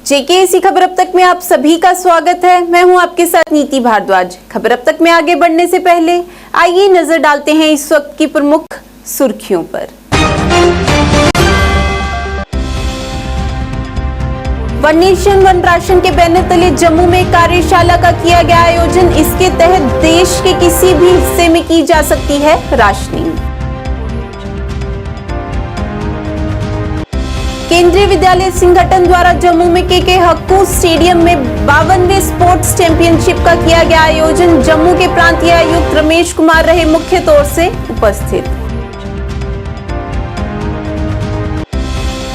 जेकेएसी खबर अब तक में आप सभी का स्वागत है। मैं हूं आपके साथ नीति भारद्वाज। खबर अब तक में आगे बढ़ने से पहले आइए नजर डालते हैं इस वक्त की प्रमुख सुर्खियों पर। वन नेशन वन राशन के बैनर तले जम्मू में कार्यशाला का किया गया आयोजन। इसके तहत देश के किसी भी हिस्से में की जा सकती है राशनिंग। केंद्रीय विद्यालय संगठन द्वारा जम्मू में के हक्कू स्टेडियम में 52वें स्पोर्ट्स चैंपियनशिप का किया गया आयोजन। जम्मू के प्रांतीय आयुक्त रमेश कुमार रहे मुख्य तौर से उपस्थित।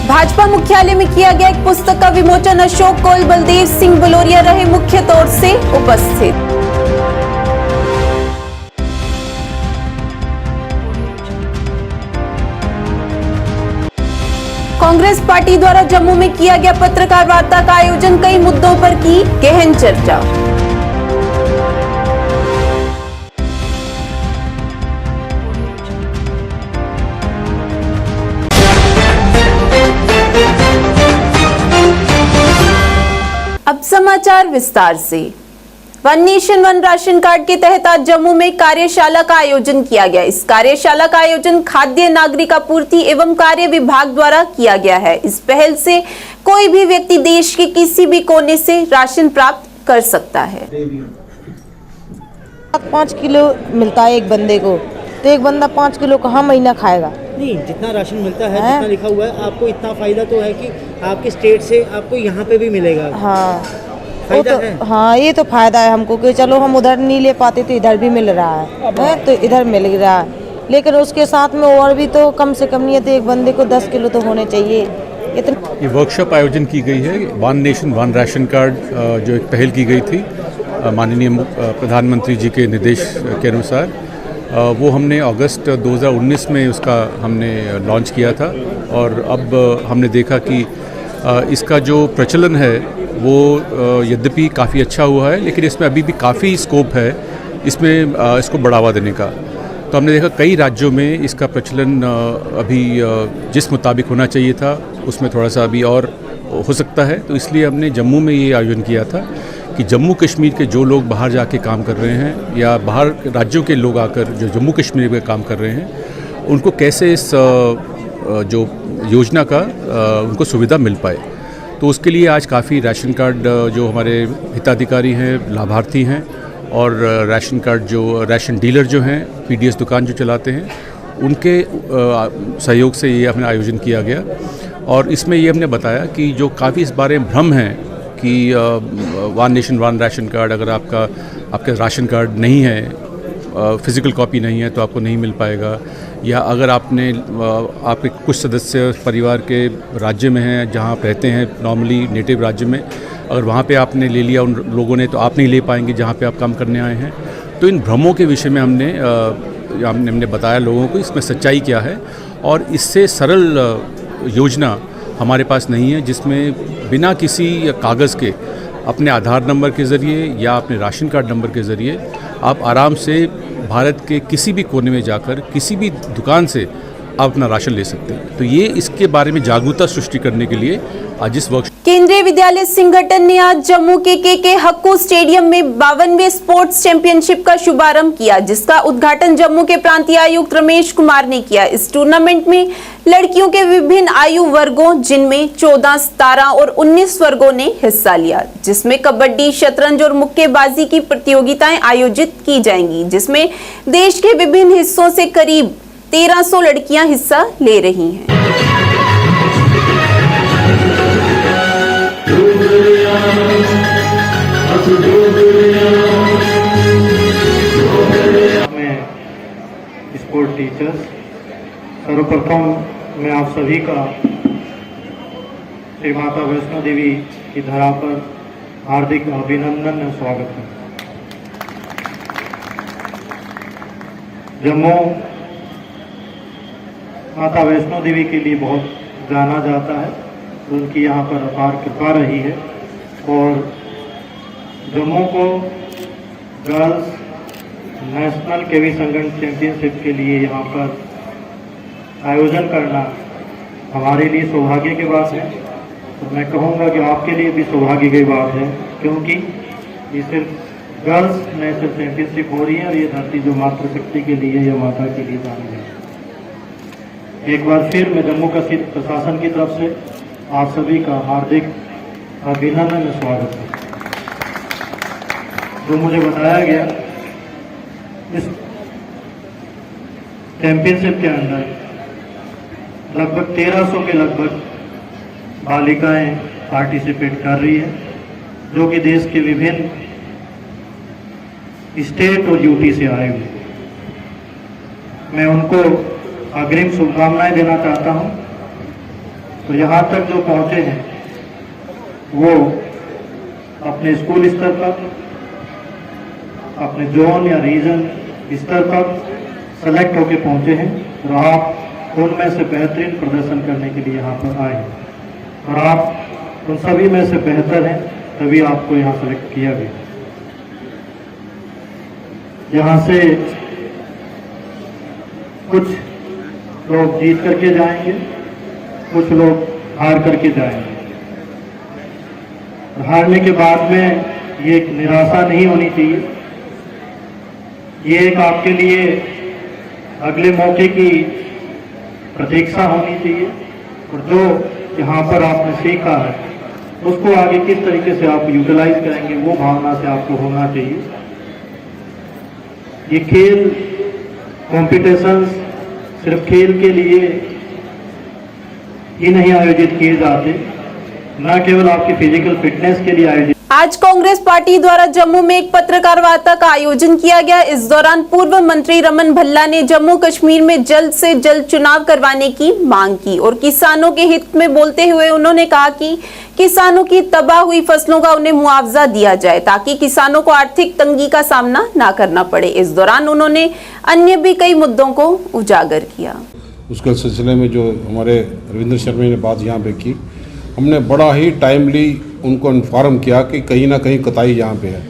भाजपा मुख्यालय में किया गया एक पुस्तक का विमोचन। अशोक कौल बलदेव सिंह बलोरिया रहे मुख्य तौर से उपस्थित। कांग्रेस पार्टी द्वारा जम्मू में किया गया पत्रकार वार्ता का आयोजन। कई मुद्दों पर की गहन चर्चा। अब समाचार विस्तार से। One nation one ration card के तहत आज जम्मू में कार्यशाला का आयोजन किया गया। इस कार्यशाला का आयोजन खाद्य नागरिक आपूर्ति एवं कार्य विभाग द्वारा किया गया है। इस पहल से कोई भी व्यक्ति देश के किसी भी कोने से राशन प्राप्त कर सकता है। 5 किलो मिलता है एक बंदे को, तो एक बंदा 5 किलो कहाँ महीना खाएगा? नहीं, जितना राशन मिलता है जितना लिखा हुआ है, आपको इतना फायदा तो है कि आपके स्टेट से आपको यहाँ पे भी मिलेगा। हाँ हाँ, ये तो फायदा है हमको कि चलो हम उधर नहीं ले पाते तो इधर भी मिल रहा है, तो इधर मिल रहा है। लेकिन उसके साथ में और भी तो कम से कम नहीं है तो एक बंदे को 10 किलो तो होने चाहिए। ये वर्कशॉप आयोजन की गई है। One nation one ration card जो एक पहल की गई थी माननीय प्रधानमंत्री जी के निर्देश के अनुसार, वो हमने अगस्त 2019 में उसका हमने लॉन्च किया था। और अब हमने देखा कि इसका जो प्रचलन है वो यद्यपि काफ़ी अच्छा हुआ है, लेकिन इसमें अभी भी काफ़ी स्कोप है इसमें इसको बढ़ावा देने का। तो हमने देखा कई राज्यों में इसका प्रचलन अभी जिस मुताबिक होना चाहिए था उसमें थोड़ा सा अभी और हो सकता है। तो इसलिए हमने जम्मू में ये आयोजन किया था कि जम्मू कश्मीर के जो लोग बाहर जाके काम कर रहे हैं या बाहर राज्यों के लोग आकर जो जम्मू कश्मीर में काम कर रहे हैं, उनको कैसे इस जो योजना का उनको सुविधा मिल पाए। तो उसके लिए आज काफ़ी राशन कार्ड जो हमारे हिताधिकारी हैं, लाभार्थी हैं, और राशन कार्ड जो राशन डीलर जो हैं, पीडीएस दुकान जो चलाते हैं, उनके सहयोग से ये हमने आयोजन किया गया। और इसमें ये हमने बताया कि जो काफ़ी इस बारे में भ्रम है कि one nation one ration card, अगर आपका राशन कार्ड नहीं है, फिज़िकल कॉपी नहीं है तो आपको नहीं मिल पाएगा, या अगर आपके कुछ सदस्य परिवार के राज्य में हैं जहां आप रहते हैं नॉर्मली नेटिव राज्य में, अगर वहां पे आपने ले लिया उन लोगों ने तो आप नहीं ले पाएंगे जहां पे आप काम करने आए हैं। तो इन भ्रमों के विषय में हमने बताया लोगों को इसमें सच्चाई क्या है। और इससे सरल योजना हमारे पास नहीं है जिसमें बिना किसी कागज़ के अपने आधार नंबर के ज़रिए या अपने राशन कार्ड नंबर के ज़रिए आप आराम से भारत के किसी भी कोने में जाकर किसी भी दुकान से आप अपना राशन ले सकते हैं। तो ये इसके बारे में जागरूकता सृष्टि करने के लिए आज इस वर्कशॉप। केंद्रीय विद्यालय संगठन ने आज जम्मू के हक्कू स्टेडियम में 52वें स्पोर्ट्स चैंपियनशिप का शुभारंभ किया, जिसका उद्घाटन जम्मू के प्रांतीय आयुक्त रमेश कुमार ने किया। इस टूर्नामेंट में लड़कियों के विभिन्न आयु वर्गों जिनमें 14, 17 और 19 वर्गों ने हिस्सा लिया, जिसमें कबड्डी, शतरंज और मुक्केबाजी की प्रतियोगिताएं आयोजित की जाएंगी, जिसमें देश के विभिन्न हिस्सों से करीब 1300 लड़कियां हिस्सा ले रही हैं। स्पोर्ट टीचर्स, सर्वप्रथम मैं आप सभी का श्री माता वैष्णो देवी की धरा पर हार्दिक अभिनंदन और स्वागत है। जम्मू माता वैष्णो देवी के लिए बहुत जाना जाता है, उनकी यहाँ पर अपार कृपा रही है। और जम्मू को गर्ल्स नेशनल केवी संगठन चैंपियनशिप के लिए यहाँ पर आयोजन करना हमारे लिए सौभाग्य की बात है। तो मैं कहूँगा कि आपके लिए भी सौभाग्य की बात है, क्योंकि ये सिर्फ गर्ल्स नेशनल चैंपियनशिप हो रही है और ये धरती जो मातृशक्ति के लिए या माता के लिए जानी है। एक बार फिर मैं जम्मू कश्मीर प्रशासन की तरफ से आप सभी का हार्दिक अभिनंदन और स्वागत है। जो मुझे बताया गया, इस चैंपियनशिप के अंदर लगभग 1300 के लगभग बालिकाएं पार्टिसिपेट कर रही है, जो कि देश के विभिन्न स्टेट और यूटी से आए हुए। मैं उनको अग्रिम शुभकामनाएं देना चाहता हूं। तो यहाँ तक जो पहुंचे हैं वो अपने स्कूल स्तर पर, अपने जोन या रीजन स्तर पर सेलेक्ट होके पहुंचे हैं और आप उनमें से बेहतरीन प्रदर्शन करने के लिए यहाँ पर आए हैं और आप उन सभी में से बेहतर हैं, तभी आपको यहाँ सेलेक्ट किया गया। यहाँ से कुछ लोग जीत करके जाएंगे, कुछ लोग हार करके जाएंगे। हारने के बाद में ये एक निराशा नहीं होनी चाहिए, ये एक आपके लिए अगले मौके की प्रतीक्षा होनी चाहिए और जो यहाँ पर आपने सीखा है उसको आगे किस तरीके से आप यूटिलाइज करेंगे, वो भावना से आपको होना चाहिए। ये खेल कॉम्पिटिशन्स सिर्फ खेल के लिए ही नहीं आयोजित किए जाते, न केवल आपकी फिजिकल फिटनेस के लिए आयोजित। आज कांग्रेस पार्टी द्वारा जम्मू में एक पत्रकार वार्ता का आयोजन किया गया। इस दौरान पूर्व मंत्री रमन भल्ला ने जम्मू कश्मीर में जल्द से जल्द चुनाव करवाने की मांग की और किसानों के हित में बोलते हुए उन्होंने कहा कि किसानों की तबाह हुई फसलों का उन्हें मुआवजा दिया जाए ताकि किसानों को आर्थिक तंगी का सामना न करना पड़े। इस दौरान उन्होंने अन्य भी कई मुद्दों को उजागर किया। उसके सिलसिले में जो हमारे रविंद्र शर्मा ने बात यहाँ पे की, हमने बड़ा ही टाइमली उनको इन्फॉर्म किया कि कहीं ना कहीं कताई यहाँ पे है।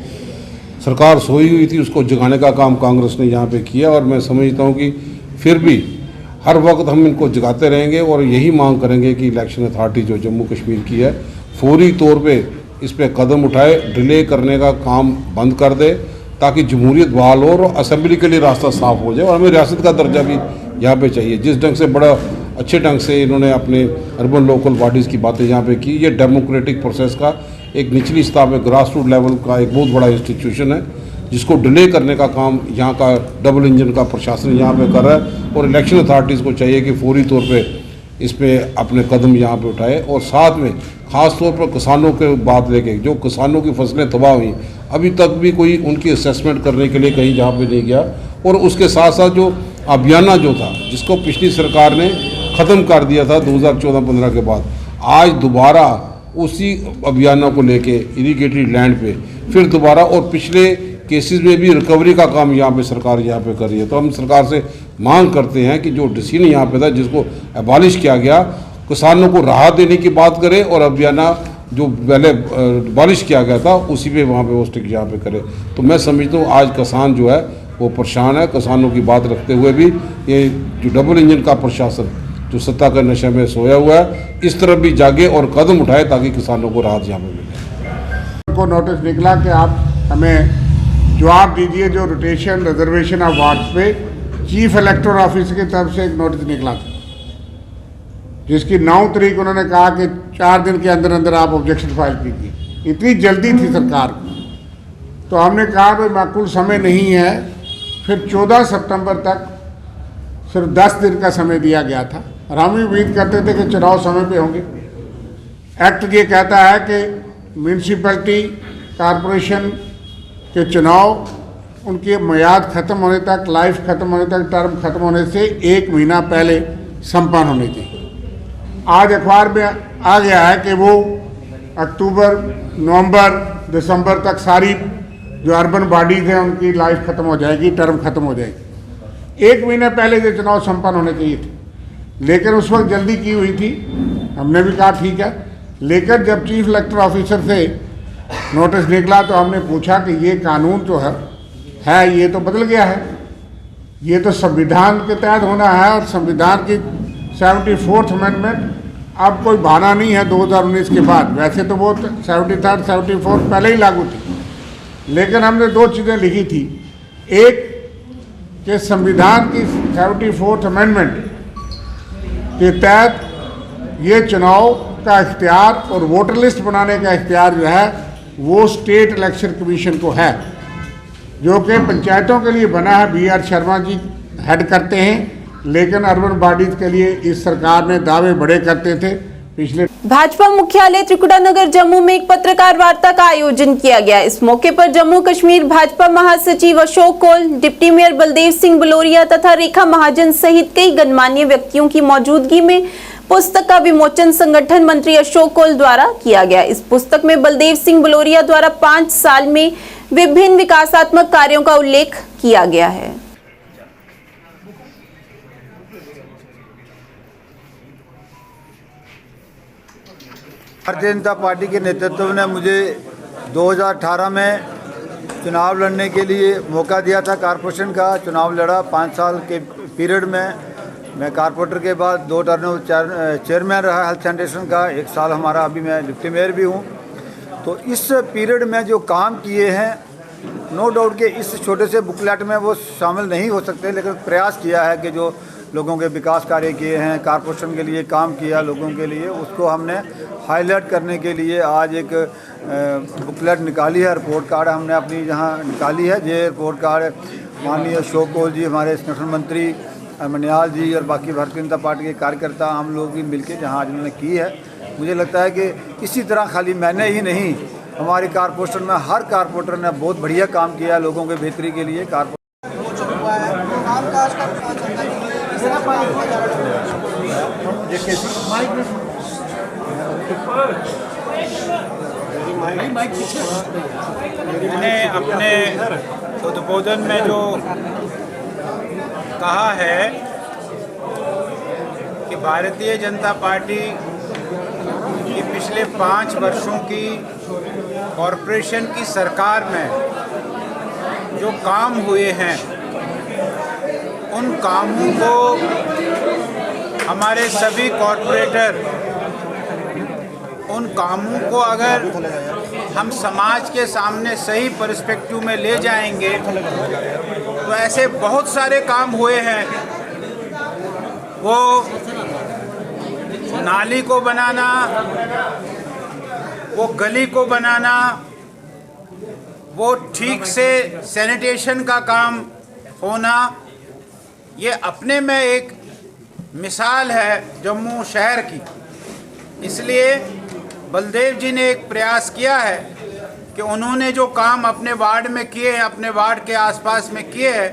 सरकार सोई हुई थी, उसको जगाने का काम कांग्रेस ने यहाँ पे किया और मैं समझता हूँ कि फिर भी हर वक्त हम इनको जगाते रहेंगे और यही मांग करेंगे कि इलेक्शन अथॉरिटी जो जम्मू कश्मीर की है फौरी तौर पे इस पर कदम उठाए, डिले करने का काम बंद कर दे ताकि जमहूरियत बहाल हो और असेंबली के लिए रास्ता साफ हो जाए। और हमें रियासत का दर्जा भी यहाँ पे चाहिए। जिस ढंग से बड़ा अच्छे ढंग से इन्होंने अपने अर्बन लोकल बॉडीज़ की बातें यहाँ पे की, ये डेमोक्रेटिक प्रोसेस का एक निचली सतह में ग्रास रूट लेवल का एक बहुत बड़ा इंस्टीट्यूशन है जिसको डिले करने का काम यहाँ का डबल इंजन का प्रशासन यहाँ पे कर रहा है और इलेक्शन अथॉरिटीज़ को चाहिए कि फौरी तौर पे इस पर अपने कदम यहाँ पे उठाए और साथ में ख़ास तौर पर किसानों के बात लेके जो किसानों की फसलें तबाह हुई अभी तक भी कोई उनकी असेसमेंट करने के लिए कहीं जहाँ पे नहीं गया और उसके साथ साथ जो अभियाना जो था जिसको पिछली सरकार ने ख़त्म कर दिया था 2014-15 के बाद, आज दोबारा उसी अभियानों को लेके इरिगेटेड लैंड पे फिर दोबारा और पिछले केसेस में भी रिकवरी का काम यहाँ पे सरकार यहाँ पे कर रही है। तो हम सरकार से मांग करते हैं कि जो डिसीजन यहाँ पे था जिसको एबॉलिश किया गया, किसानों को राहत देने की बात करे और अभियाना जो पहले एबॉलिश किया गया था उसी पे वहाँ पे वो स्टिक यहाँ पे करे। तो मैं समझता हूँ आज किसान जो है वो परेशान है। किसानों की बात रखते हुए भी ये जो डबल इंजन का प्रशासन जो सत्ता के नशे में सोया हुआ है इस तरफ भी जागे और कदम उठाए ताकि किसानों को राहत यहाँ पे मिले। को नोटिस निकला कि आप हमें जवाब दीजिए जो रोटेशन रिजर्वेशन ऑफ वार्ड्स पे चीफ इलेक्टोरल ऑफिसर की तरफ से एक नोटिस निकला था जिसकी 9 तारीख उन्होंने कहा कि 4 दिन के अंदर अंदर आप ऑब्जेक्शन फाइल कीजिए। इतनी जल्दी थी सरकार को, तो हमने कहा भाई माकूल समय नहीं है। फिर 14 सितंबर तक सिर्फ 10 दिन का समय दिया गया था और हम भी उम्मीद करते थे कि चुनाव समय पे होंगे। एक्ट ये कहता है कि म्यूनसिपैलिटी कॉरपोरेशन के चुनाव उनकी मियाद ख़त्म होने तक, लाइफ ख़त्म होने तक, टर्म ख़त्म होने से 1 महीना पहले संपन्न होने चाहिए। आज अखबार में आ गया है कि वो अक्टूबर, नवंबर, दिसंबर तक सारी जो अर्बन बॉडीज़ हैं उनकी लाइफ ख़त्म हो जाएगी, टर्म ख़त्म हो जाएगी। 1 महीने पहले ये चुनाव संपन्न होने चाहिए थे, लेकिन उस वक्त जल्दी की हुई थी। हमने भी कहा ठीक है, लेकिन जब चीफ इलेक्टोरल ऑफिसर से नोटिस निकला तो हमने पूछा कि ये कानून जो है ये तो बदल गया है, ये तो संविधान के तहत होना है और संविधान की 74th अमेंडमेंट अब कोई बहाना नहीं है 2019 के बाद। वैसे तो वो 73, 74 पहले ही लागू थी, लेकिन हमने दो चीज़ें लिखी थी। एक कि संविधान की 74th अमेंडमेंट के तहत ये चुनाव का इख्तियार और वोटर लिस्ट बनाने का इख्तियार जो है वो स्टेट इलेक्शन कमीशन को है, जो कि पंचायतों के लिए बना है। BR शर्मा जी हेड करते हैं, लेकिन अर्बन बॉडीज के लिए इस सरकार ने दावे बड़े करते थे पिछले। भाजपा मुख्यालय त्रिकुटा नगर जम्मू में एक पत्रकार वार्ता का आयोजन किया गया। इस मौके पर जम्मू कश्मीर भाजपा महासचिव अशोक कौल, डिप्टी मेयर बलदेव सिंह बलोरिया तथा रेखा महाजन सहित कई गणमान्य व्यक्तियों की मौजूदगी में पुस्तक का विमोचन संगठन मंत्री अशोक कौल द्वारा किया गया। इस पुस्तक में बलदेव सिंह बलोरिया द्वारा 5 साल में विभिन्न विकासात्मक कार्यों का उल्लेख किया गया है। भारतीय जनता पार्टी के नेतृत्व ने मुझे 2018 में चुनाव लड़ने के लिए मौका दिया था। कारपोरेशन का चुनाव लड़ा 5 साल के पीरियड में। मैं कारपोरेटर के बाद 2 टर्म चेयरमैन रहा हेल्थ सैनिटेशन का। 1 साल हमारा अभी मैं डिप्टी मेयर भी हूँ। तो इस पीरियड में जो काम किए हैं, नो डाउट कि इस छोटे से बुकलेट में वो शामिल नहीं हो सकते, लेकिन प्रयास किया है कि जो लोगों के विकास कार्य किए हैं, कारपोरेशन के लिए काम किया लोगों के लिए, उसको हमने हाईलाइट करने के लिए आज एक बुकलेट निकाली है। रिपोर्ट कार्ड हमने अपनी जहाँ निकाली है। ये रिपोर्ट कार्ड माननीय अशोक कौल जी, हमारे संगठन मंत्री मनियाल जी और बाकी भारतीय जनता पार्टी के कार्यकर्ता, हम लोग भी मिलकर जहाँ आज उन्होंने की है। मुझे लगता है कि इसी तरह खाली मैंने ही नहीं, हमारी कारपोरेशन में हर कारपोरेटर ने बहुत बढ़िया काम किया लोगों के बेहतरी के लिए। मैंने अपने उद्बोधन में जो कहा है कि भारतीय जनता पार्टी की पिछले 5 वर्षों की कॉरपोरेशन की सरकार में जो काम हुए हैं, उन कामों को हमारे सभी कॉरपोरेटर, उन कामों को अगर हम समाज के सामने सही पर्सपेक्टिव में ले जाएंगे तो ऐसे बहुत सारे काम हुए हैं। वो नाली को बनाना, वो गली को बनाना, वो ठीक से सैनिटेशन का काम होना, ये अपने में एक मिसाल है जम्मू शहर की। इसलिए बलदेव जी ने एक प्रयास किया है कि उन्होंने जो काम अपने वार्ड में किए हैं, अपने वार्ड के आसपास में किए हैं,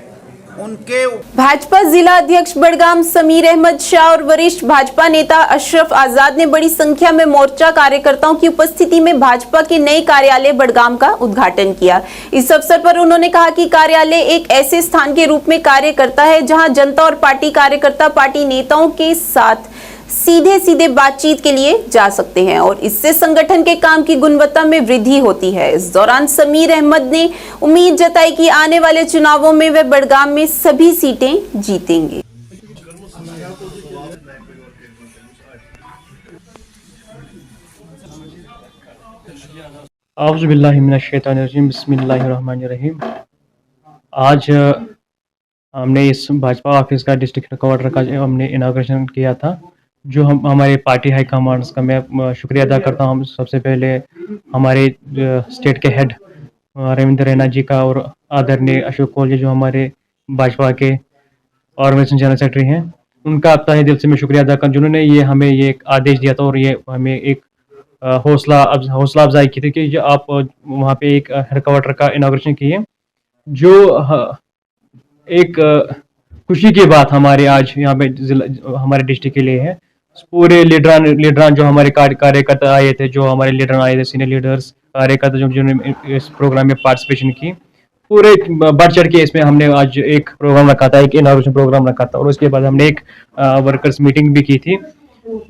उनके। भाजपा जिला अध्यक्ष बड़गाम समीर अहमद शाह और वरिष्ठ भाजपा नेता अशरफ आजाद ने बड़ी संख्या में मोर्चा कार्यकर्ताओं की उपस्थिति में भाजपा के नए कार्यालय बड़गाम का उद्घाटन किया। इस अवसर पर उन्होंने कहा कि कार्यालय एक ऐसे स्थान के रूप में कार्य करता है जहां जनता और पार्टी कार्यकर्ता पार्टी नेताओं के साथ सीधे बातचीत के लिए जा सकते हैं और इससे संगठन के काम की गुणवत्ता में वृद्धि होती है। इस दौरान समीर अहमद ने उम्मीद जताई कि आने वाले चुनावों में वे बड़गाम में सभी सीटें जीतेंगे। औज़ु बिल्लाहि मिनश शैतानिर रजीम, बिस्मिल्लाहिर रहमानिर रहीम। आज हमने इस भाजपा ऑफिस का डिस्ट्रिक्ट हेडक्वार्टर का हमने इनाग्रेशन किया था, जो हमारे पार्टी हाई कमांड्स का मैं शुक्रिया अदा करता हूँ। सबसे पहले हमारे स्टेट के हेड रविंद्र रैना जी का और आदरणीय अशोक कौल जी जो हमारे भाजपा के ऑर्गेनाइजेशन जनरल सेक्रेटरी हैं, उनका तहे दिल से मैं शुक्रिया अदा करता, जिन्होंने हमें ये एक आदेश दिया था और ये हमें एक हौसला अफजाई की थी कि जो आप वहाँ पे एक हेडक्वार्टर का इनाग्रेशन किए, जो एक खुशी की बात हमारे आज यहाँ पे हमारे डिस्ट्रिक्ट के लिए है। पूरे लीडरान जो हमारे कार्यकर्ता आए थे, जो हमारे लीडर आए थे, सीनियर लीडर्स कार्यकर्ता जिन्होंने इस प्रोग्राम में पार्टिसिपेशन की, पूरे बढ़ चढ़ के इसमें हमने आज एक प्रोग्राम रखा था, एक इनॉग्रेशन प्रोग्राम रखा था और उसके बाद हमने एक वर्कर्स मीटिंग भी की थी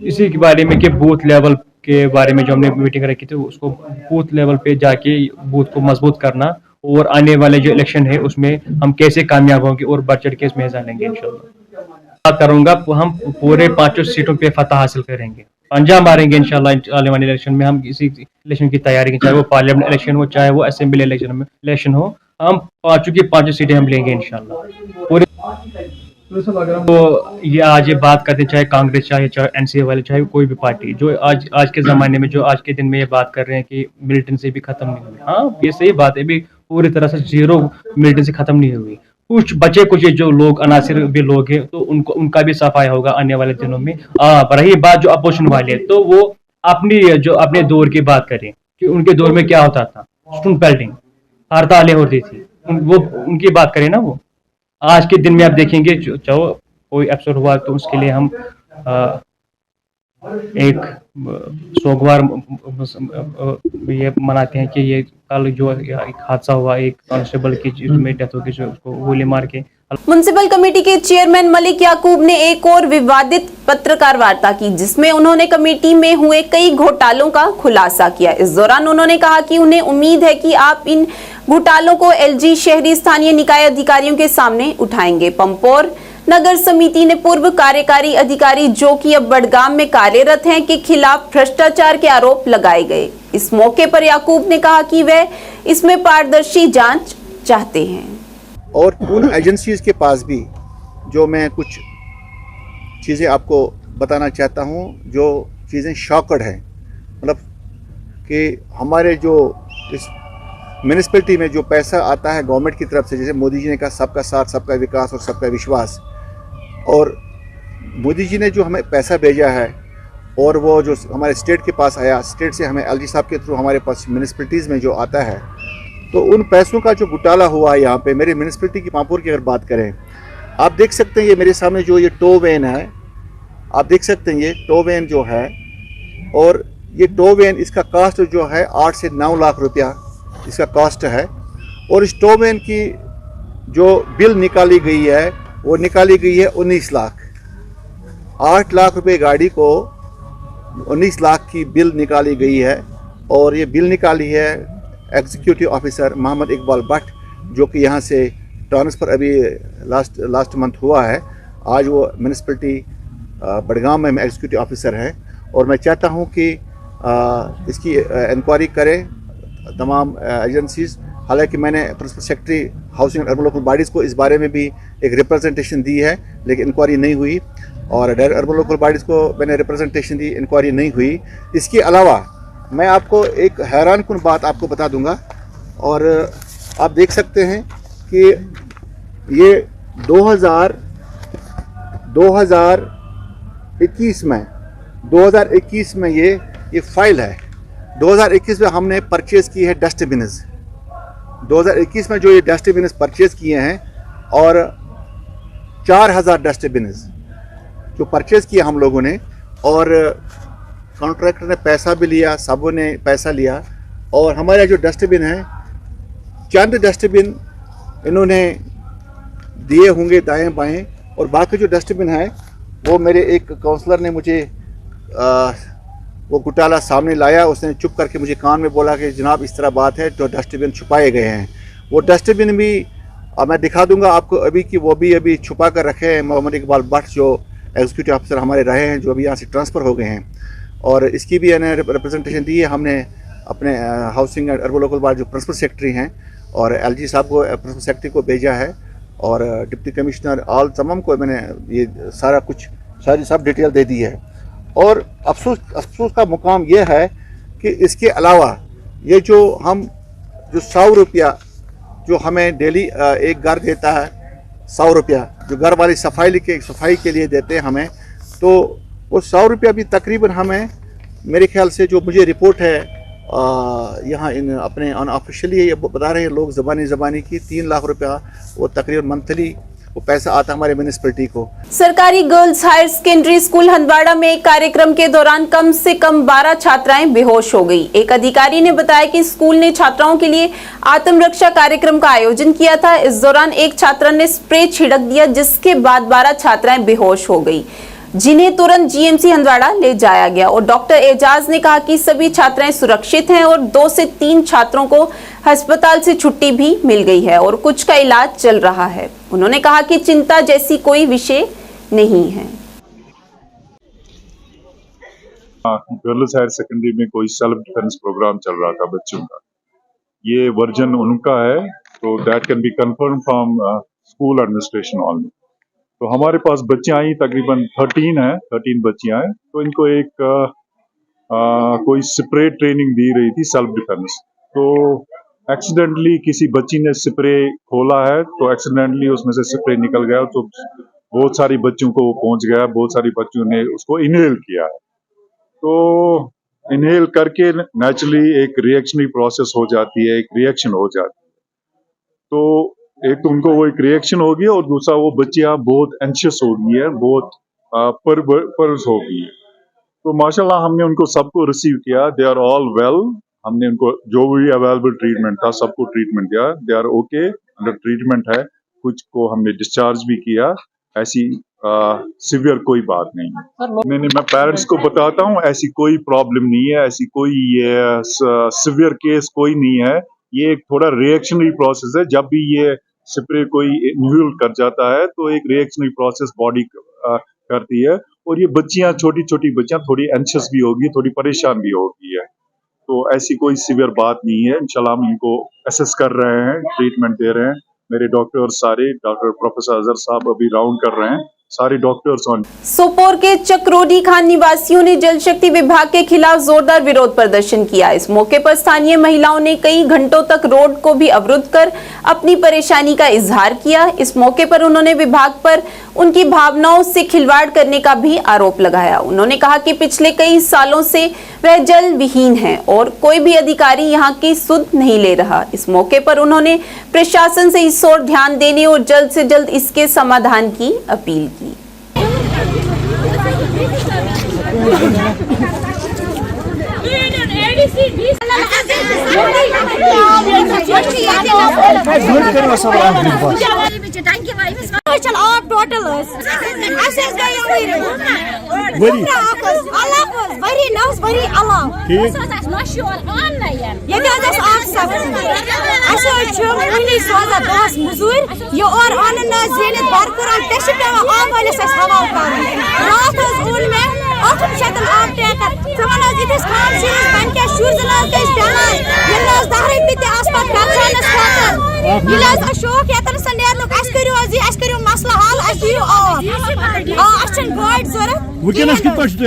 इसी के बारे में कि बूथ लेवल के बारे में जो हमने मीटिंग रखी थी, उसको बूथ लेवल पे जाके बूथ को मजबूत करना और आने वाले जो इलेक्शन है उसमें हम कैसे कामयाब होंगे और बढ़ चढ़ के इसमें हिस्सा लेंगे। इंशाल्लाह करूंगा, हम पूरे 5 सीटों पे फतह हासिल करेंगे। पंजा मारेंगे इंशाल्लाह आने वाले इलेक्शन में। हम किसी इलेक्शन की तैयारी, चाहे वो पार्लियामेंट इलेक्शन हो, चाहे वो असेंबली इलेक्शन हो, हम पांचों की पांचों सीटें हम लेंगे इंशाल्लाह पूरे। तो ये आज ये बात करते, चाहे कांग्रेस, चाहे एनसीए वाले, चाहे कोई भी पार्टी, जो आज के ज़माने में, जो आज के दिन में ये बात कर रहे हैं कि मिलिटेंसी भी ख़त्म नहीं हुई। हाँ, ये सही बात है, भी पूरी तरह से जीरो मिलिटेंसी ख़त्म नहीं हुई। कुछ बचे कुछ जो लोग अनासिर भी लोग हैं, तो उनका भी सफाया होगा आने वाले दिनों में। रही बात जो अपोजिशन वाले, तो वो अपने दौर की बात करें कि उनके दौर में क्या होता था, स्टूडेंट पेल्टिंग, हड़तालें होती थी, वो उनकी बात करें ना। वो आज के दिन में आप देखेंगे, चाहो कोई एपिसोड हुआ तो उसके लिए हम एक सोमवार ये मनाते हैं कि ये कल जो एक हादसा हुआ, एक कांस्टेबल की जिसमें डेथ हो गई, जो उसको गोली मार के। म्युनिसिपल कमेटी के चेयरमैन मलिक याकूब ने एक और विवादित पत्रकार वार्ता की, जिसमें उन्होंने कमेटी में हुए कई घोटालों का खुलासा किया। इस दौरान उन्होंने कहा कि उन्हें उम्मीद है कि आप इन घोटालों को एलजी शहरी स्थानीय निकाय अधिकारियों के सामने उठाएंगे। पंपोर नगर समिति ने पूर्व कार्यकारी अधिकारी, जो कि अब बड़गाम में कार्यरत हैं, के खिलाफ भ्रष्टाचार के आरोप लगाए गए। इस मौके पर याकूब ने कहा कि वह इसमें पारदर्शी जांच चाहते हैं। और उन एजेंसीज के पास भी जो मैं कुछ चीज़ें आपको बताना चाहता हूं, जो चीज़ें शॉकड हैं, मतलब कि हमारे जो इस म्यूनिसिपैलिटी में जो पैसा आता है गवर्नमेंट की तरफ से, जैसे मोदी जी ने कहा सबका साथ, सबका विकास और सबका विश्वास, और मोदी जी ने जो हमें पैसा भेजा है और वो जो हमारे स्टेट के पास आया, स्टेट से हमें एलजी साहब के थ्रू हमारे पास म्यूनिसिपैलिटीज़ में जो आता है, तो उन पैसों का जो घोटाला हुआ है यहाँ पे मेरी म्यूनिसिपैलिटी की पामपुर की अगर बात करें, आप देख सकते हैं ये मेरे सामने जो ये टो वैन है, आप देख सकते हैं ये टो वैन जो है, और ये टो वैन इसका कॉस्ट जो है 8 से 9 लाख रुपया इसका कॉस्ट है। और इस टो वैन की जो बिल निकाली गई है वो निकाली गई है 19 लाख। 8 लाख रुपए गाड़ी को 19 लाख की बिल निकाली गई है। और ये बिल निकाली है एग्जीक्यूटिव ऑफिसर मोहम्मद इकबाल भट्ट, जो कि यहाँ से ट्रांसफ़र अभी लास्ट मंथ हुआ है। आज वो म्यूनिसिपैलिटी बड़गाम में एग्जीक्यूटिव ऑफिसर हैं। और मैं चाहता हूँ कि इसकी इंक्वायरी करें तमाम एजेंसीज़। हालांकि मैंने principal secretary housing and urban local bodies को इस बारे में भी एक रिप्रेजेंटेशन दी है, लेकिन इंक्वायरी नहीं हुई। और डायरेक्टर अर्बन लोकल बॉडीज़ को मैंने रिप्रेजेंटेशन दी, इंक्वायरी नहीं हुई। इसके अलावा मैं आपको एक हैरानकुन बात आपको बता दूंगा, और आप देख सकते हैं कि ये 2021 में ये फाइल है। 2021 में हमने परचेज़ की है डस्टबिन्स। 2021 में जो ये डस्टबिन्स परचेज़ किए हैं, और 4000 डस्टबिन्स जो परचेज़ किया हम लोगों ने, और कॉन्ट्रैक्टर ने पैसा भी लिया, सबों ने पैसा लिया। और हमारे जो डस्टबिन है, चंद डस्टबिन इन्होंने दिए होंगे दाएं बाएं, और बाकी जो डस्टबिन है वो मेरे एक काउंसलर ने मुझे वो घोटाला सामने लाया। उसने चुप करके मुझे कान में बोला कि जनाब इस तरह बात है, तो डस्टबिन छुपाए गए हैं। वो डस्टबिन भी मैं दिखा दूंगा आपको अभी कि वो भी अभी छुपा कर रखे हैं। मोहम्मद इकबाल भट्ट जो एग्जीक्यूटिव ऑफिसर हमारे रहे हैं, जो अभी यहाँ से ट्रांसफ़र हो गए हैं, और इसकी भी मैंने रिप्रेजेंटेशन दी है। हमने अपने housing and urban local body जो प्रिंसिपल सेक्रेटरी हैं और एलजी साहब को, प्रिंसिपल सेक्रेटरी को भेजा है, और डिप्टी कमिश्नर ऑल तमाम को मैंने ये सारी सब डिटेल दे दी है। और अफसोस का मुकाम ये है कि इसके अलावा ये जो 100 रुपया जो हमें डेली एक घर देता है, 100 रुपया जो घर वाली सफाई के लिए देते हैं हमें, तो वो 100 रुपया भी तकरीबन हमें, मेरे ख्याल से जो मुझे रिपोर्ट है यहाँ इन अपने अनऑफिशियली ये बता रहे हैं लोग ज़बानी की, 3 लाख रुपया वो तकरीबन मंथली वो पैसा आता हमारे म्यूनिसिपैलिटी को। सरकारी girls higher secondary school Handwara में एक कार्यक्रम के दौरान कम से कम 12 छात्राएं बेहोश हो गई। एक अधिकारी ने बताया कि स्कूल ने छात्राओं के लिए आत्मरक्षा कार्यक्रम का आयोजन किया था। इस दौरान एक छात्रा ने स्प्रे छिड़क दिया, जिसके बाद 12 छात्राएं बेहोश हो गई, जिन्हें तुरंत जीएमसी हंदवाड़ा ले जाया गया। और डॉक्टर एजाज ने कहा कि सभी छात्राएं सुरक्षित हैं और 2 से 3 छात्रों को अस्पताल से छुट्टी भी मिल गई है और कुछ का इलाज चल रहा है। उन्होंने कहा कि चिंता जैसी कोई विषय नहीं है। गर्ल्स हायर सेकेंडरी में कोई सेल्फ डिफेंस प्रोग्राम चल रहा था बच्चों का। ये वर्जन उनका है, तो that can be confirm from school administration only. तो हमारे पास बच्चियां आई तकरीबन 13 बच्चियां हैं। तो इनको एक कोई स्प्रे ट्रेनिंग दी रही थी सेल्फ डिफेंस। तो एक्सीडेंटली किसी बच्ची ने स्प्रे खोला है, तो एक्सीडेंटली उसमें से स्प्रे निकल गया, तो बहुत सारी बच्चों को वो पहुंच गया, बहुत सारी बच्चों ने उसको इनहेल किया है। तो इनहेल करके नेचुरली एक रिएक्शनरी प्रोसेस हो जाती है, एक रिएक्शन हो जाती है। तो एक तो उनको वो एक रिएक्शन होगी, और दूसरा वो बच्चियां बहुत एंशियस हो गई है, बहुत परवर्स हो गई है। तो माशाल्लाह हमने उनको सबको रिसीव किया, दे आर ऑल वेल। हमने उनको जो भी अवेलेबल ट्रीटमेंट था सबको ट्रीटमेंट दिया, they are okay, under treatment है। कुछ को हमने डिस्चार्ज भी किया, ऐसी सिवियर कोई बात नहीं है। नहीं, मैं पेरेंट्स को बताता हूँ ऐसी कोई प्रॉब्लम नहीं है, ऐसी कोई सिवियर केस कोई नहीं है। ये एक थोड़ा रिएक्शनरी प्रोसेस है। जब भी ये स्प्रे कोई इनहेल कर जाता है तो एक रिएक्शनरी प्रोसेस बॉडी करती है, और ये बच्चियां छोटी छोटी बच्चियां थोड़ी एंशियस भी होगी, थोड़ी परेशान भी होगी है। तो ऐसी कोई सीवियर बात नहीं है। इंशाल्लाह हम इनको असेस कर रहे हैं, ट्रीटमेंट दे रहे हैं। मेरे डॉक्टर सारे, डॉक्टर प्रोफेसर अजहर साहब अभी राउंड कर रहे हैं, सारे डॉक्टर्स ऑन। सोपोर के चक्रोडी खान निवासियों ने जल शक्ति विभाग के खिलाफ जोरदार विरोध प्रदर्शन किया। इस मौके पर स्थानीय महिलाओं ने कई घंटों तक रोड को भी अवरुद्ध कर अपनी परेशानी का इजहार किया। इस मौके पर उन्होंने विभाग पर उनकी भावनाओं से खिलवाड़ करने का भी आरोप लगाया। उन्होंने कहा कि पिछले कई सालों से वह जल विहीन है और कोई भी अधिकारी यहाँ की सुध नहीं ले रहा। इस मौके पर उन्होंने प्रशासन से इस ओर ध्यान देने और जल्द से जल्द इसके समाधान की अपील की।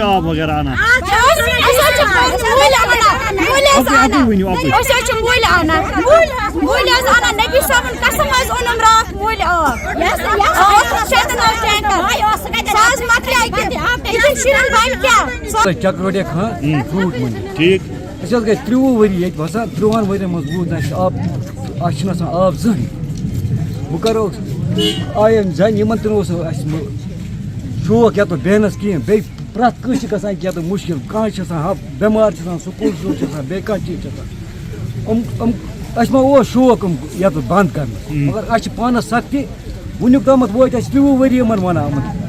आब वगैरह आना चक्रोडी खान फ्रूट मंडी ठीक गई 30 वरी बसान 30 वर मजबूत आब जहन बह करो आयन जन तन शौक या तो बेहनस कहें बे प्रत कस क्या तो मुश्किल कह बेमार स्कूल बे चीज मा शौक या तो बंद कर मगर अ पानस सख्ती वुक तम वो 30 वरी वन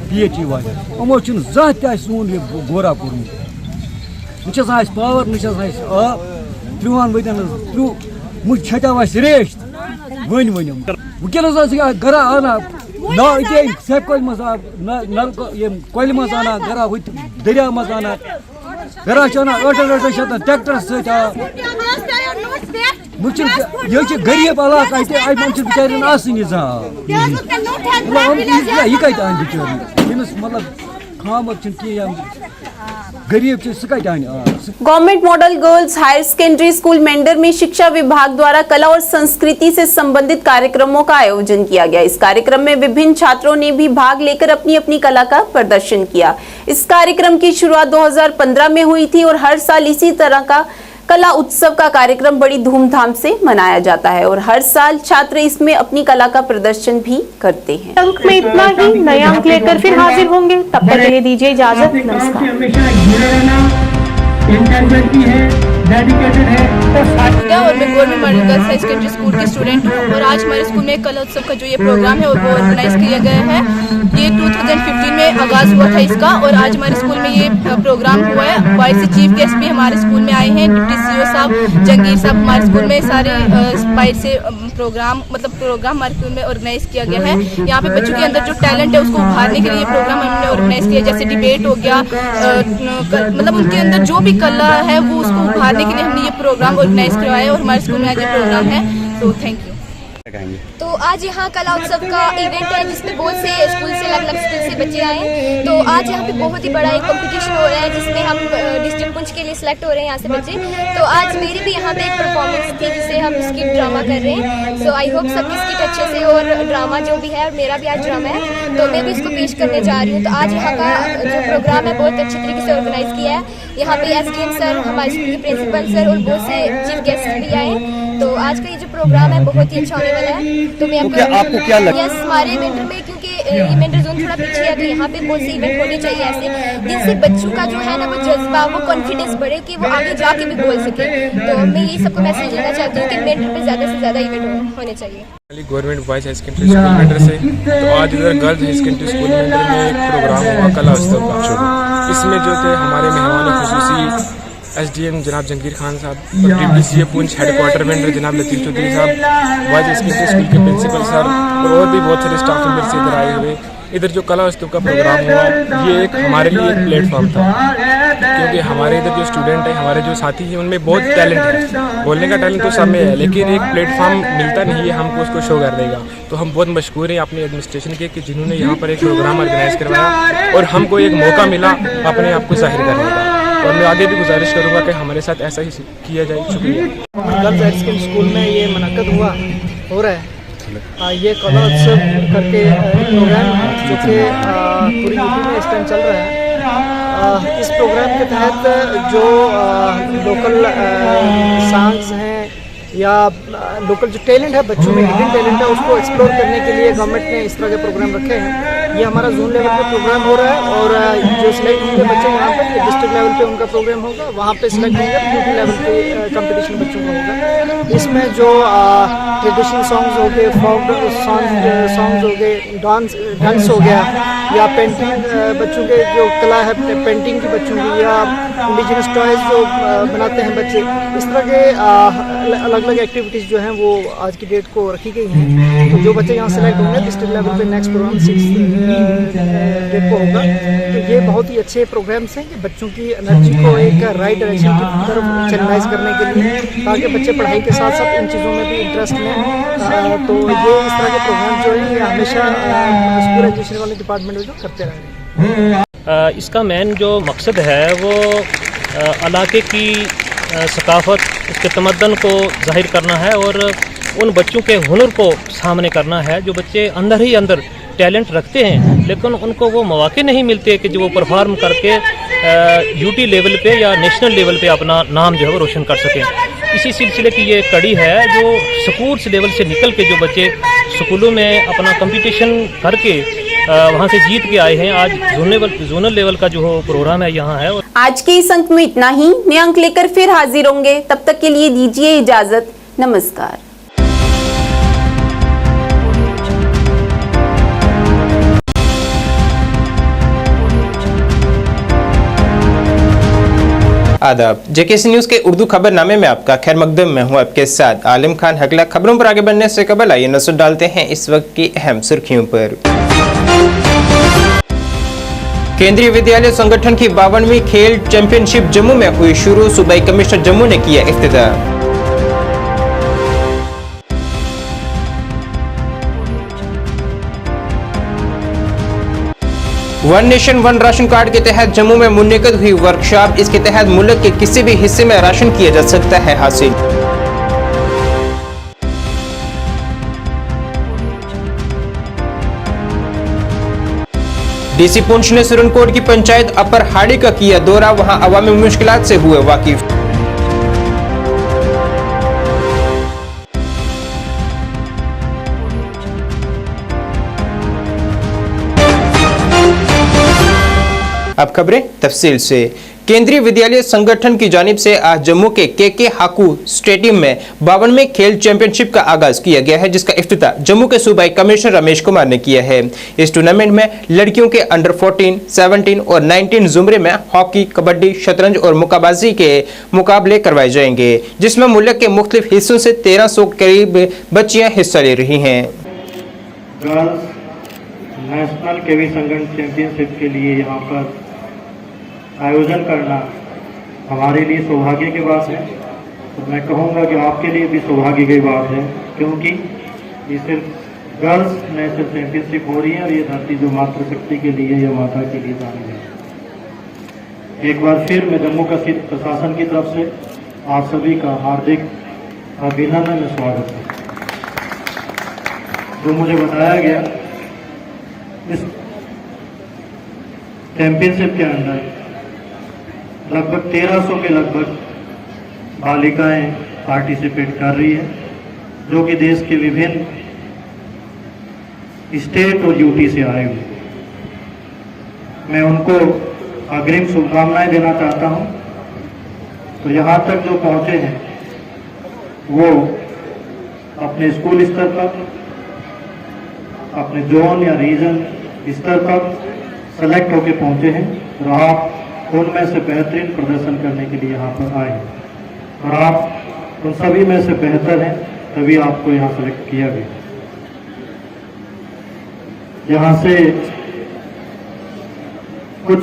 PhD वाले यमो जह सोन यह गोरा कोर्मुत न पावर न आब 30 वन मुझ छटा रेश वन वन वनस गरा आना ना सेपकल मज कल मज आना गरा दरिया मज आना गरा अटर शतन ट्रैक्टर सत गरीब इलाका बिचार आसन यह कत आन बिचार मतलब खामत गरीब सह कत आन। Government model girls higher secondary school Mendhar में शिक्षा विभाग द्वारा कला और संस्कृति से संबंधित कार्यक्रमों का आयोजन किया गया। इस कार्यक्रम में विभिन्न छात्रों ने भी भाग लेकर अपनी अपनी कला का प्रदर्शन किया। इस कार्यक्रम की शुरुआत 2015 में हुई थी और हर साल इसी तरह का कला उत्सव का कार्यक्रम बड़ी धूमधाम से मनाया जाता है और हर साल छात्र इसमें अपनी कला का प्रदर्शन भी करते हैं। अंक में इतना ही, नए अंक लेकर फिर हाजिर होंगे, तब तक के लिए दीजिए इजाजत, नमस्कार। और मैं government model girls high secondary school की स्टूडेंट हूँ और आज हमारे स्कूल में कला उत्सव का जो ये प्रोग्राम है और वो ऑर्गेनाइज किया गया है। ये 2015 में आगाज़ हुआ था इसका और आज हमारे स्कूल में ये प्रोग्राम हुआ है। वाइस चीफ गेस्ट भी हमारे स्कूल में आए हैं, डिप्टी CEO साहब, जंगीर साहब हमारे स्कूल में सारे बाहर से प्रोग्राम हमारे स्कूल में ऑर्गेनाइज किया गया है। यहाँ पे बच्चों के अंदर जो टैलेंट है उसको उभारने के लिए ये प्रोग्राम हमने ऑर्गेनाइज किया, जैसे डिबेट हो गया, उनके अंदर जो भी कला है वो उसको उभारने के लिए हमने ये प्रोग्राम ऑर्गेनाइज करवाया है और हमारे स्कूल में आज ये प्रोग्राम है। तो थैंक यू। तो आज यहाँ कला उत्सव का इवेंट है जिसमें बहुत से स्कूल से अलग-अलग स्कूल से बच्चे आए हैं। तो आज यहाँ पे बहुत ही बड़ा एक कंपटीशन हो रहा है जिसमें हम डिस्ट्रिक्ट पुंछ के लिए सिलेक्ट हो रहे हैं यहाँ से बच्चे। तो आज मेरी भी यहाँ पे एक परफॉर्मेंस थी जिसे हम स्किट ड्रामा कर रहे हैं। सो आई होप सबकी स्किट अच्छे से और ड्रामा जो भी है, और मेरा भी आज ड्रामा है तो मैं भी इसको पेश करने जा रही हूँ। तो आज यहाँ का जो प्रोग्राम है बहुत अच्छे तरीके से ऑर्गेनाइज किया है। यहाँ पे SDM सर, हमारे स्कूल के प्रिंसिपल सर और बहुत से चीफ गेस्ट भी आए हैं। तो आज का ये जो प्रोग्राम है बहुत ही अच्छा होने वाला है। तो मैं आपको क्या लगता है? यस, हमारे इवेंट में क्योंकि ये मेंटर जोन थोड़ा पीछे है तो यहाँ पे बहुत से इवेंट होने चाहिए ऐसे जिनसे बच्चों का जो है ना वो जज्बा, वो कॉन्फिडेंस बढ़े कि वो आगे जाके भी बोल सके। तो मैं यही सबको मैसेज देना चाहती हूँ कि मेंटर पे ज़्यादा से ज़्यादा इवेंट होने चाहिए। Government boys high secondary school mentor से तो आज इधर girls high secondary school mentor में एक प्रोग्राम हुआ कला उत्सव का। इसमें जो थे हमारे मेहमान खुसूसी SDM जनाब जंगीर खान साहब और deputy CA Poonch headquarter member जनाब लतीफ़ चौधरी साहब, बॉयज हाई सेकेंडरी स्कूल के प्रिंसिपल सर और भी बहुत सारे स्टाफ मेंबर से इधर आए हुए। इधर जो कला उत्सव का प्रोग्राम हुआ ये एक हमारे लिए एक प्लेटफॉर्म था क्योंकि हमारे इधर जो स्टूडेंट है, हमारे जो साथी हैं उनमें बहुत टैलेंट है। बोलने का टैलेंट तो सब में है लेकिन एक प्लेटफॉर्म मिलता नहीं है हमको उसको शो कर देगा। तो हम बहुत मशहूर हैं अपने एडमिनिस्ट्रेशन के कि जिन्होंने यहाँ पर एक प्रोग्राम ऑर्गेनाइज करवाया और हमको एक मौका मिला अपने आप को जाहिर करने का। और मैं आगे भी गुजारिश करूँगा कि हमारे साथ ऐसा ही किया जाए। शुक्रिया। गर्ल्स हाई सेकेंडरी स्कूल में ये मुनक्कद हो रहा है ये कला उत्सव करके प्रोग्राम है जो कि पूरी यूपी में इस टाइम चल रहा है। इस प्रोग्राम के तहत जो लोकल सॉन्ग्स हैं या लोकल जो टैलेंट है बच्चों में, हिडन टैलेंट है, उसको एक्सप्लोर करने के लिए गवर्नमेंट ने इस तरह के प्रोग्राम रखे हैं। ये हमारा जोन लेवल पे प्रोग्राम हो रहा है और जो सिलेक्ट होंगे बच्चे यहाँ पर डिस्ट्रिक्ट लेवल पे उनका प्रोग्राम होगा, वहाँ पे सिलेक्ट होंगे तो यूपी लेवल पे कंपटीशन बच्चों का होगा। इसमें जो ट्रेडिशनल सॉन्ग्स हो गए, फोक सॉन्ग्स हो गए, डांस हो गया या पेंटिंग बच्चों के जो कला है पेंटिंग की बच्चों की या इंडिजिनस टॉयज जो बनाते हैं बच्चे, इस तरह के अलग अलग एक्टिविटीज़ जो हैं वो आज की डेट को रखी गई हैं। तो जो बच्चे यहाँ सेलेक्ट होंगे डिस्ट्रिक्ट लेवल पे नेक्स्ट प्रोग्राम 6 डेट को होगा। तो ये बहुत ही अच्छे प्रोग्राम्स हैं कि बच्चों की एनर्जी को एक राइट डायरेक्शन की तरफ चैनलाइज करने के लिए, ताकि बच्चे पढ़ाई के साथ साथ इन चीज़ों में भी इंटरेस्ट लें। तो ये इस तरह के प्रोग्राम जो है ये हमेशा स्कूल एजुकेशन वाले डिपार्टमेंट में जो करते रहेंगे। इसका मेन जो मकसद है वो इलाके की सकाफत, उसके तमद्दन को जाहिर करना है और उन बच्चों के हुनर को सामने करना है जो बच्चे अंदर ही अंदर टैलेंट रखते हैं लेकिन उनको वो मौके नहीं मिलते कि जो वो परफॉर्म करके यूटी लेवल पे या नेशनल लेवल पे अपना नाम जो है वो रोशन कर सकें। इसी सिलसिले की ये कड़ी है जो स्कूल्स लेवल से निकल के जो बच्चे स्कूलों में अपना कंपटीशन करके वहाँ से जीत के आए हैं। आज जोनल लेवल का जो प्रोग्राम है यहाँ है। आज के इस अंक में इतना ही। नए अंक लेकर फिर हाजिर होंगे, तब तक के लिए दीजिए इजाजत। नमस्कार। आदाब, जेकेसी न्यूज के उर्दू खबरनामे में आपका खैर मकदम। मैं हूं आपके साथ आलिम खान हकला। खबरों पर आगे बढ़ने से कबल आइए नजर डालते हैं इस वक्त की अहम सुर्खियों पर। केंद्रीय विद्यालय संगठन की 52वीं खेल चैंपियनशिप जम्मू में हुई शुरू। सूबाई कमिश्नर जम्मू ने किया इफ्तिताह। One nation one ration card के तहत जम्मू में मुनक्किद हुई वर्कशॉप। इसके तहत मुल्क के किसी भी हिस्से में राशन किया जा सकता है हासिल। डीसी पुंछ ने सुरनकोट की पंचायत अपर हाड़ी का किया दौरा। वहां अवामी मुश्किलात से हुए वाकिफ। अब खबरें तफसील से। केंद्रीय विद्यालय संगठन की जानिब से आज जम्मू के के हाकू स्टेडियम में 52वें खेल चैंपियनशिप का आगाज किया गया है, जिसका इफ्तिताह जम्मू के सूबाई कमिश्नर रमेश कुमार ने किया है। इस टूर्नामेंट में लड़कियों के अंडर 14, 17 और 19 जुमरे में हॉकी, कबड्डी, शतरंज और मुक्काबाजी के मुकाबले करवाए जाएंगे, जिसमें मुल्क के मुख्तलिफ हिस्सों से 1300 करीब बच्चियां हिस्सा ले रही हैं। गर्ल्स नेशनल केवी संगठन चैंपियनशिप के लिए यहाँ पर आयोजन करना हमारे लिए सौभाग्य की बात है, तो मैं कहूँगा कि आपके लिए भी सौभाग्य की बात है, क्योंकि ये सिर्फ गर्ल्स नेशनल चैंपियनशिप हो रही है और ये धरती जो मातृशक्ति के लिए या माता के लिए जानी है। एक बार फिर मैं जम्मू कश्मीर प्रशासन की तरफ से आप सभी का हार्दिक अभिनंदन स्वागत है। जो मुझे बताया गया, इस चैंपियनशिप के अंदर लगभग 1300 के लगभग बालिकाएं पार्टिसिपेट कर रही है, जो कि देश के विभिन्न स्टेट और यूटी से आए हुए। मैं उनको अग्रिम शुभकामनाएं देना चाहता हूं। तो यहाँ तक जो पहुंचे हैं वो अपने स्कूल स्तर पर, अपने जोन या रीजन स्तर पर सेलेक्ट होकर पहुंचे हैं और आप उनमें से बेहतरीन प्रदर्शन करने के लिए यहाँ पर आए हैं और आप उन सभी में से बेहतर हैं, तभी आपको यहाँ सेलेक्ट किया गया। यहाँ से कुछ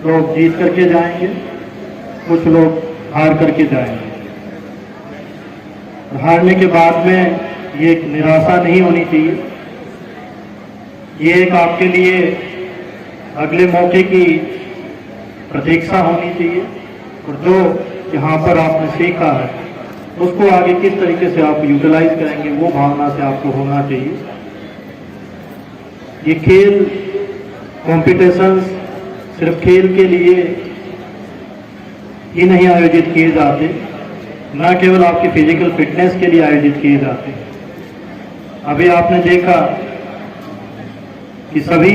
लोग जीत करके जाएंगे, कुछ लोग हार करके जाएंगे। हारने के बाद में ये एक निराशा नहीं होनी चाहिए, ये एक आपके लिए अगले मौके की प्रतीक्षा होनी चाहिए और जो यहाँ पर आपने सीखा है उसको आगे किस तरीके से आप यूटिलाइज करेंगे, वो भावना से आपको होना चाहिए। ये खेल कॉम्पिटिशन्स सिर्फ खेल के लिए ही नहीं आयोजित किए जाते, न केवल आपकी फिजिकल फिटनेस के लिए आयोजित किए जाते हैं। अभी आपने देखा कि सभी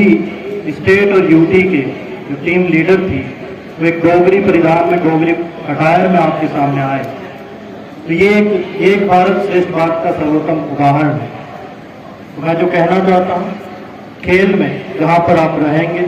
स्टेट और यूटी के जो टीम लीडर थी वो एक डोगरी परिधान में, डोगरी अटायर में आपके सामने आए। तो ये एक भारत श्रेष्ठ भारत का सर्वोत्तम उदाहरण है। तो मैं जो कहना चाहता हूँ, खेल में जहाँ पर आप रहेंगे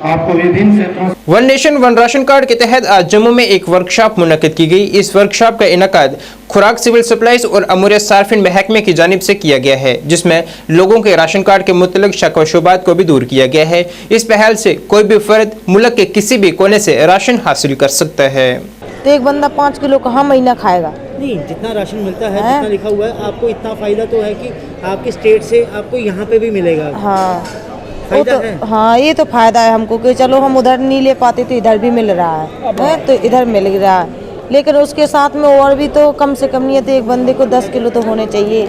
आपको विभिन्न क्षेत्रों one nation one ration card के तहत आज जम्मू में एक वर्कशॉप मुनक्किद की गई। इस वर्कशॉप का इनकाद खुराक, सिविल सप्लाईज और अमूर सार्फिन महकमे की जानिब से किया गया है, जिसमें लोगों के राशन कार्ड के मुतल्लिक शक व शुबात को भी दूर किया गया है। इस पहल से कोई भी फर्द मुल्क के किसी भी कोने से राशन हासिल कर सकता है। तो एक बंदा 5 किलो कहाँ महीना खाएगा? नहीं, जितना राशन मिलता है, जितना लिखा हुआ है, आपको इतना फायदा तो है कि आपके स्टेट से आपको यहाँ पे भी मिलेगा। हाँ, वो तो हाँ, ये तो फायदा है हमको कि चलो हम उधर नहीं ले पाते तो इधर भी मिल रहा है, तो इधर मिल रहा है। लेकिन उसके साथ में और भी तो कम से कम नहीं है तो एक बंदे को 10 किलो तो होने चाहिए।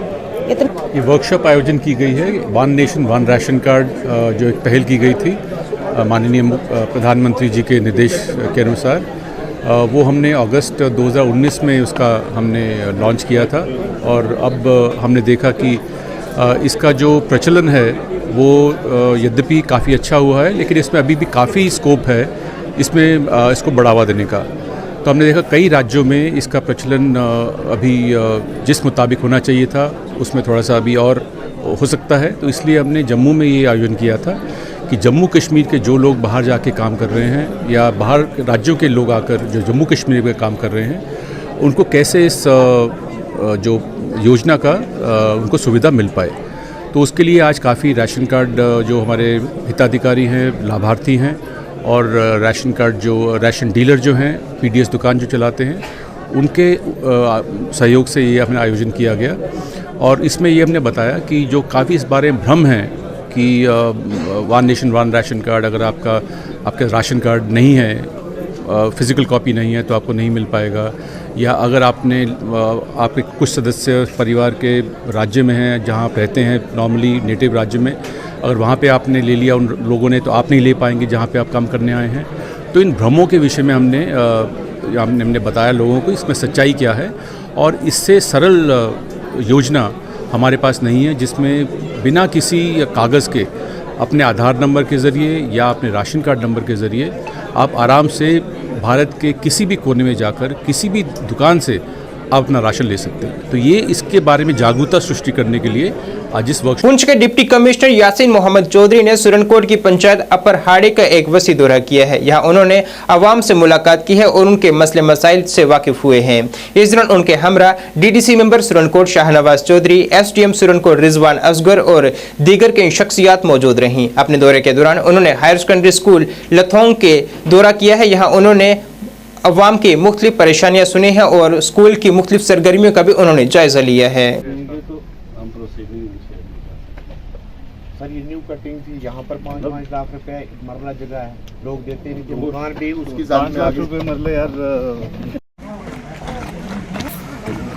ये वर्कशॉप आयोजन की गई है one nation one ration card, जो एक पहल की गई थी माननीय प्रधानमंत्री जी के निर्देश के अनुसार। वो हमने अगस्त 2019 में उसका हमने लॉन्च किया था और अब हमने देखा कि इसका जो प्रचलन है वो यद्यपि काफ़ी अच्छा हुआ है, लेकिन इसमें अभी भी काफ़ी स्कोप है इसमें इसको बढ़ावा देने का। तो हमने देखा कई राज्यों में इसका प्रचलन अभी जिस मुताबिक होना चाहिए था उसमें थोड़ा सा अभी और हो सकता है। तो इसलिए हमने जम्मू में ये आयोजन किया था कि जम्मू कश्मीर के जो लोग बाहर जाके काम कर रहे हैं या बाहर राज्यों के लोग आकर जो जम्मू कश्मीर में काम कर रहे हैं, उनको कैसे इस जो योजना का उनको सुविधा मिल पाए। तो उसके लिए आज काफ़ी राशन कार्ड जो हमारे हिताधिकारी हैं, लाभार्थी हैं और राशन कार्ड जो राशन डीलर जो हैं, पीडीएस दुकान जो चलाते हैं, उनके सहयोग से ये हमने आयोजन किया गया। और इसमें ये हमने बताया कि जो काफ़ी इस बारे में भ्रम है कि one nation one ration card, अगर आपका राशन कार्ड नहीं है, फिज़िकल कॉपी नहीं है तो आपको नहीं मिल पाएगा, या अगर आपके कुछ सदस्य परिवार के राज्य में हैं जहां आप रहते हैं नॉर्मली नेटिव राज्य में, अगर वहां पे आपने ले लिया उन लोगों ने तो आप नहीं ले पाएंगे जहां पे आप काम करने आए हैं। तो इन भ्रमों के विषय में हमने बताया लोगों को इसमें सच्चाई क्या है, और इससे सरल योजना हमारे पास नहीं है जिसमें बिना किसी कागज़ के अपने आधार नंबर के ज़रिए या अपने राशन कार्ड नंबर के ज़रिए आप आराम से भारत के किसी भी कोने में जाकर किसी भी दुकान से आप अपना राशन ले सकते हैं। तो ये इसके बारे में जागरूकता सृष्टि करने के लिए आज इस वर्कशॉप पुंछ के डिप्टी कमिश्नर यासीन मोहम्मद चौधरी ने सुरनकोट की पंचायत अपर हाड़ी का एक वसी दौरा किया है। यहाँ उन्होंने आवाम से मुलाकात की है और उनके मसले मसाइल से वाकिफ हुए हैं। इस दौरान उनके हमरा DDC member Surankote Shahnawaz Chaudhary, SDM Surankote Rizwan Asghar और दीगर कई शख्सियात मौजूद रहीं। अपने दौरे के दौरान उन्होंने हायर सेकेंडरी स्कूल लथोंग के दौरा किया है। यहाँ उन्होंने अवाम की मुख्तलिफ परेशानियां सुनी हैं और स्कूल की मुख्तलिफ सरगर्मियों का भी उन्होंने जायजा लिया है। सर ये न्यू कटिंग थी, यहाँ पर 5-5 लाख रुपए मरला जगह है, लोग देते नहीं, मकान भी उसकी 5 लाख रुपए मरले यार।